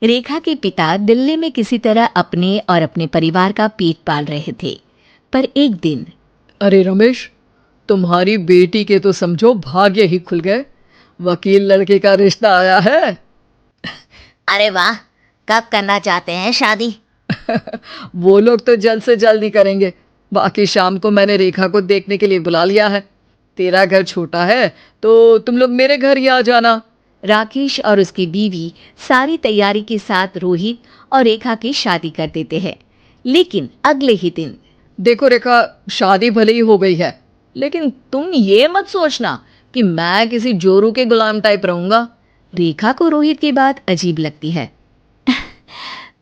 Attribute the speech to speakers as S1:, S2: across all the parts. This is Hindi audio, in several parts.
S1: रेखा के पिता दिल्ली में किसी तरह अपने और अपने परिवार का पेट पाल रहे थे। पर एक दिन
S2: अरे रमेश, तुम्हारी बेटी के तो समझो भाग्य ही खुल गए। वकील लड़के का रिश्ता आया है।
S3: अरे वाह, कब करना चाहते हैं शादी?
S2: वो लोग तो जल्द से जल्द ही करेंगे। बाकी शाम को मैंने रेखा को देखने के लिए बुला लिया है। तेरा घर छोटा है तो तुम लोग मेरे घर ही आ जाना।
S1: राकेश और उसकी बीवी सारी तैयारी के साथ रोहित और रेखा की शादी कर देते हैं। लेकिन अगले ही दिन
S2: देखो रेखा, शादी भले ही हो गई है, लेकिन तुम ये मत सोचना कि मैं किसी जोरू के गुलाम टाइप रहूंगा।
S1: रेखा को रोहित की बात अजीब लगती है।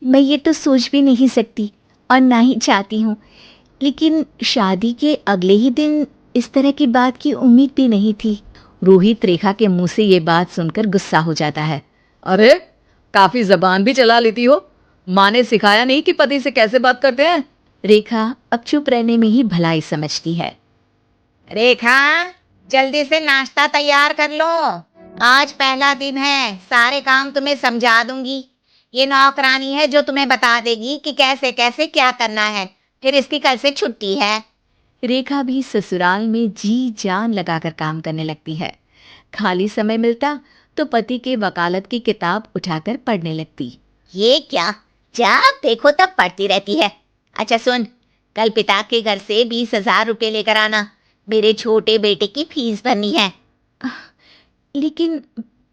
S1: मैं ये तो सोच भी नहीं सकती और ना ही चाहती हूँ, लेकिन शादी के अगले ही दिन इस तरह की बात की उम्मीद भी नहीं थी। रोहित रेखा के मुंह से ये बात सुनकर गुस्सा हो जाता है।
S2: अरे, काफी जबान भी चला लेती हो। माँ ने सिखाया नहीं कि पति से कैसे बात करते हैं?
S1: रेखा अब चुप रहने में ही भलाई समझती है।
S3: रेखा, जल्दी से नाश्ता तैयार कर लो। आज पहला दिन है, सारे काम तुम्हें समझा दूंगी। ये नौकरानी है जो तुम्हें बता देगी कि कैसे कैसे क्या करना है। फिर इसकी कल से छुट्टी है।
S1: रेखा भी ससुराल में जी जान लगाकर काम करने लगती है। खाली समय मिलता तो पति के वकालत की किताब उठाकर पढ़ने लगती।
S3: ये क्या, जब देखो तब पढ़ती रहती है। अच्छा सुन, कल पिता के घर से 20,000 रुपये लेकर आना। मेरे छोटे बेटे की फीस भरनी है।
S1: लेकिन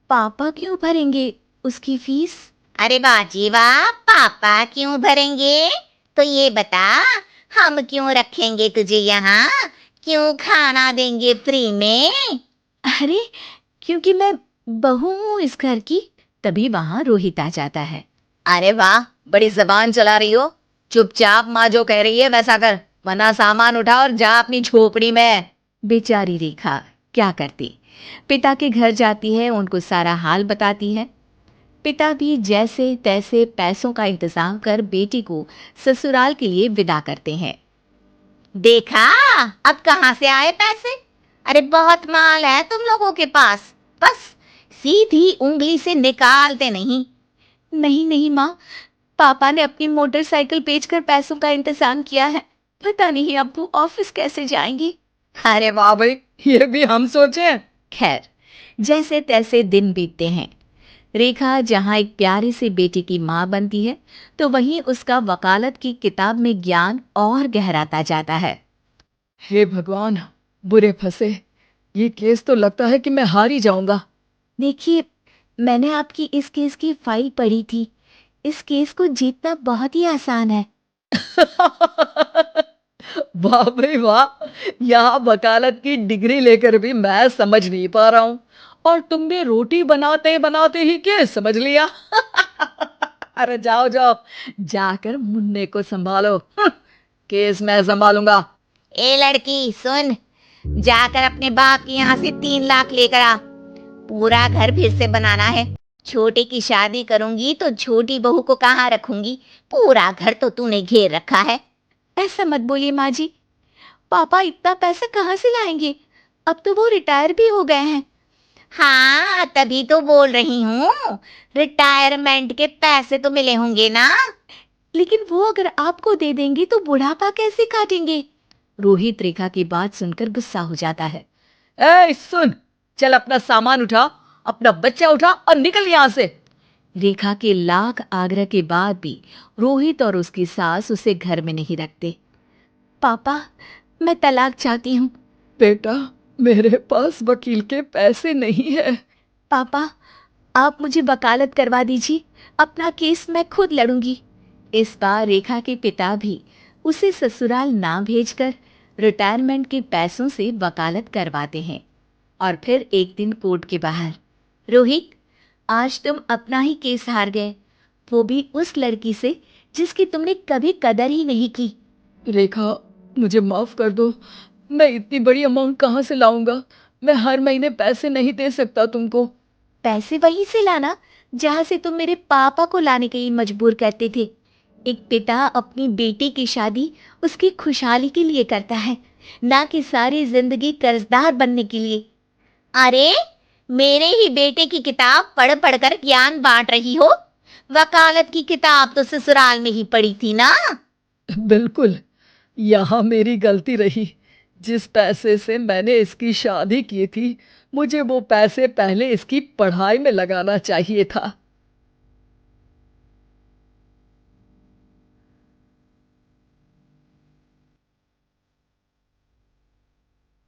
S1: पापा क्यों भरेंगे उसकी फीस?
S3: अरे बाजी वाह, पापा क्यों भरेंगे? तो ये बता, हम क्यों रखेंगे तुझे यहाँ? क्यों खाना देंगे फ्री में?
S1: अरे, क्योंकि मैं बहू हूँ इस घर की। तभी वहां रोहित आ जाता है।
S3: अरे वाह, बड़ी जबान चला रही हो। चुपचाप माँ जो कह रही है वैसा कर, वरना सामान उठा और जा अपनी झोपड़ी में।
S1: बेचारी रेखा क्या करती, पिता के घर जाती है, उनको सारा हाल बताती है। पिता भी जैसे तैसे पैसों का इंतजाम कर बेटी को ससुराल के लिए विदा करते हैं।
S3: देखा, अब कहाँ से आए पैसे? अरे बहुत माल है तुम लोगों के पास, बस सीधी उंगली से निकालते नहीं।
S1: नहीं नहीं माँ, पापा ने अपनी मोटरसाइकिल बेचकर पैसों का इंतजाम किया है। पता नहीं अब्बू ऑफिस कैसे जाएंगी।
S2: अरे वाह भाई, ये भी हम सोचे।
S1: खैर, जैसे तैसे दिन बीतते हैं। रेखा जहाँ एक प्यारी सी बेटी की माँ बनती है, तो वहीं उसका वकालत की किताब में ज्ञान और गहराता जाता है।
S2: हे भगवान, बुरे फंसे। ये केस तो लगता है कि मैं हार ही जाऊंगा।
S1: देखिए, मैंने आपकी इस केस की फाइल पढ़ी थी। इस केस को जीतना बहुत ही आसान है।
S2: वाह भाई वाह, यहाँ वकालत की डिग्री लेकर भी मैं समझ नहीं पा रहा हूँ, और तुमने रोटी बनाते बनाते ही केस समझ लिया। अरे जाओ जाओ, जाकर मुन्ने को संभालो। केस मैं संभालूंगा।
S3: ए लड़की सुन, जाकर अपने बाप के यहाँ से 3 लाख लेकर आ। पूरा घर फिर से बनाना है। छोटे की शादी करूंगी तो छोटी बहू को कहाँ रखूंगी? पूरा घर तो तूने घेर रखा है।
S1: ऐसा मत बोलिए माँ जी। पापा इतना पैसा कहाँ से लाएंगे? अब तो वो रिटायर भी हो गए हैं।
S3: हाँ, तभी तो बोल रही हूँ, रिटायरमेंट के पैसे तो मिले होंगे ना।
S1: लेकिन वो अगर आपको दे देंगे तो बुढ़ापा कैसे काटेंगे? रोहित रेखा की बात सुनकर गुस्सा हो जाता है।
S2: ए सुन, चल अपना सामान उठा, अपना बच्चा उठा और निकल यहाँ से।
S1: रेखा के लाख आग्रह के बाद भी रोहित और उसकी सास उसे घर में नहीं रखते। पापा, मैं तलाक चाहती हूँ।
S2: बेटा, मेरे पास वकील के पैसे नहीं है।
S1: पापा, आप मुझे वकालत करवा दीजिए। अपना केस मैं खुद लड़ूंगी। इस बार रेखा के पिता भी उसे ससुराल ना भेजकर रिटायरमेंट के पैसों से वकालत करवाते हैं। और फिर एक दिन कोर्ट के बाहर, रोहित, आज तुम अपना ही केस हार गए, वो भी उस लड़की से जिसकी तुमने कभी कदर ही नहीं की।
S2: रेखा, मुझे माफ कर दो। मैं इतनी बड़ी अमाउंट कहाँ से लाऊंगा? मैं हर महीने पैसे नहीं दे सकता तुमको।
S1: पैसे वहीं से लाना जहां से तुम मेरे पापा को लाने के लिए मजबूर करते थे। एक पिता अपनी बेटी की शादी उसकी खुशहाली के लिए करता है, ना कि सारी जिंदगी कर्जदार बनने के लिए।
S3: अरे, मेरे ही बेटे की किताब पढ़ पढ़ कर ज्ञान बांट रही हो? वकालत की किताब तो ससुराल में ही पड़ी थी ना।
S2: बिल्कुल, यहाँ मेरी गलती रही। जिस पैसे से मैंने इसकी शादी की थी, मुझे वो पैसे पहले इसकी पढ़ाई में लगाना चाहिए था।